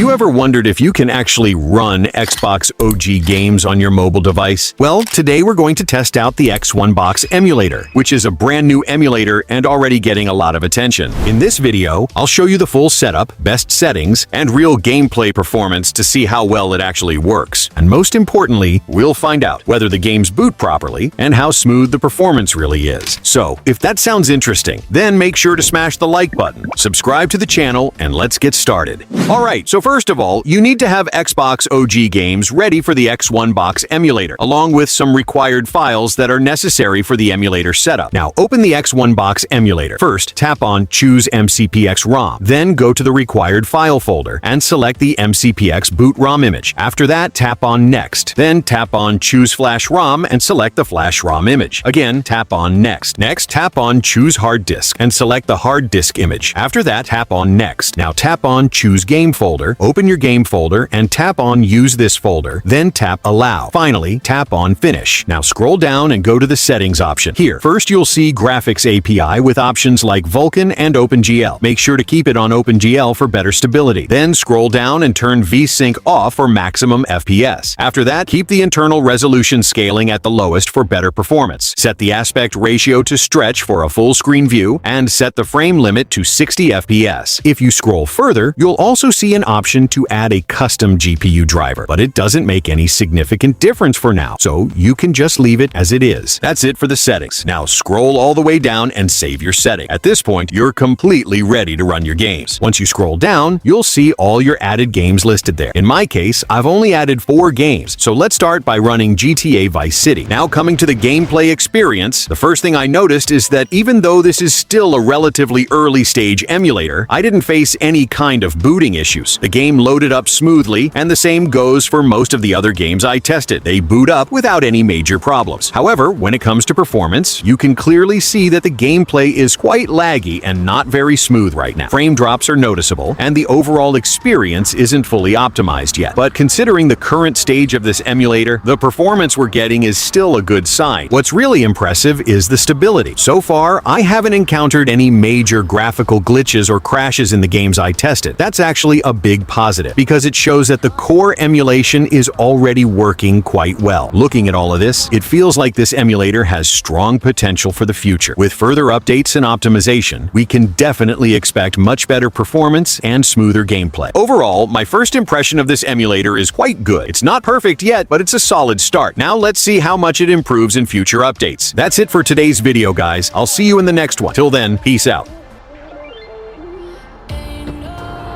you ever wondered if you can actually run Xbox OG games on your mobile device? Well, today we're going to test out the X1 Box Emulator, which is a brand new emulator and already getting a lot of attention. In this video, I'll show you the full setup, best settings, and real gameplay performance to see how well it actually works. And most importantly, we'll find out whether the games boot properly and how smooth the performance really is. So, if that sounds interesting, then make sure to smash the like button, subscribe to the channel, and let's get started. Alright, so first of all, you need to have Xbox OG games ready for the X1 Box Emulator, along with some required files that are necessary for the emulator setup. Now, open the X1 Box Emulator. First, tap on Choose MCPX ROM, then go to the required file folder and select the MCPX boot ROM image. After that, tap on Next, then tap on Choose Flash ROM and select the Flash ROM image. Again, tap on Next. Next, tap on Choose Hard Disk and select the hard disk image. After that, tap on Next. Now tap on Choose Game Folder, open your game folder, and tap on Use this folder, then tap Allow. Finally, tap on Finish. Now scroll down and go to the Settings option. Here, first you'll see Graphics API with options like Vulkan and OpenGL. Make sure to keep it on OpenGL for better stability. Then scroll down and turn VSync off for maximum FPS. After that, keep the internal resolution scaling at the lowest for better performance. Set the aspect ratio to stretch for a full screen view, and set the frame limit to 60 FPS. If you scroll further, you'll also see an option to add a custom GPU driver, but it doesn't make any significant difference for now, so you can just leave it as it is. That's it for the settings. Now scroll all the way down and save your setting. At this point, you're completely ready to run your games. Once you scroll down, you'll see all your added games listed there. In my case, I've only added 4 games, so let's start by running GTA Vice City. Now coming to the gameplay experience, the first thing I noticed is that even though this is still a relatively early stage emulator, I didn't face any kind of booting issues. The game loaded up smoothly, and the same goes for most of the other games I tested. They boot up without any major problems. However, when it comes to performance, you can clearly see that the gameplay is quite laggy and not very smooth right now. Frame drops are noticeable, and the overall experience isn't fully optimized yet. But considering the current stage of this emulator, the performance we're getting is still a good sign. What's really impressive is the stability. So far, I haven't encountered any major graphical glitches or crashes in the games I tested. That's actually a big positive, because it shows that the core emulation is already working quite well. Looking at all of this, it feels like this emulator has strong potential for the future. With further updates and optimization, we can definitely expect much better performance and smoother gameplay. Overall, my first impression of this emulator is quite good. It's not perfect yet, but it's a solid start. Now let's see how much it improves in future updates. That's it for today's video, guys. I'll see you in the next one. Till then, peace out.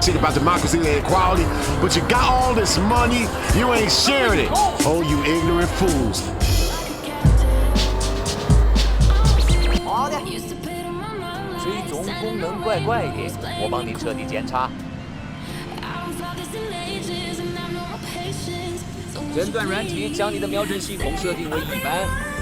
Shit about democracy and equality, but you got all this money, you ain't sharing it. Oh, you ignorant fools. 好的，追踪功能怪怪的，我帮你彻底检查。诊断软体将你的瞄准系统设定为一般。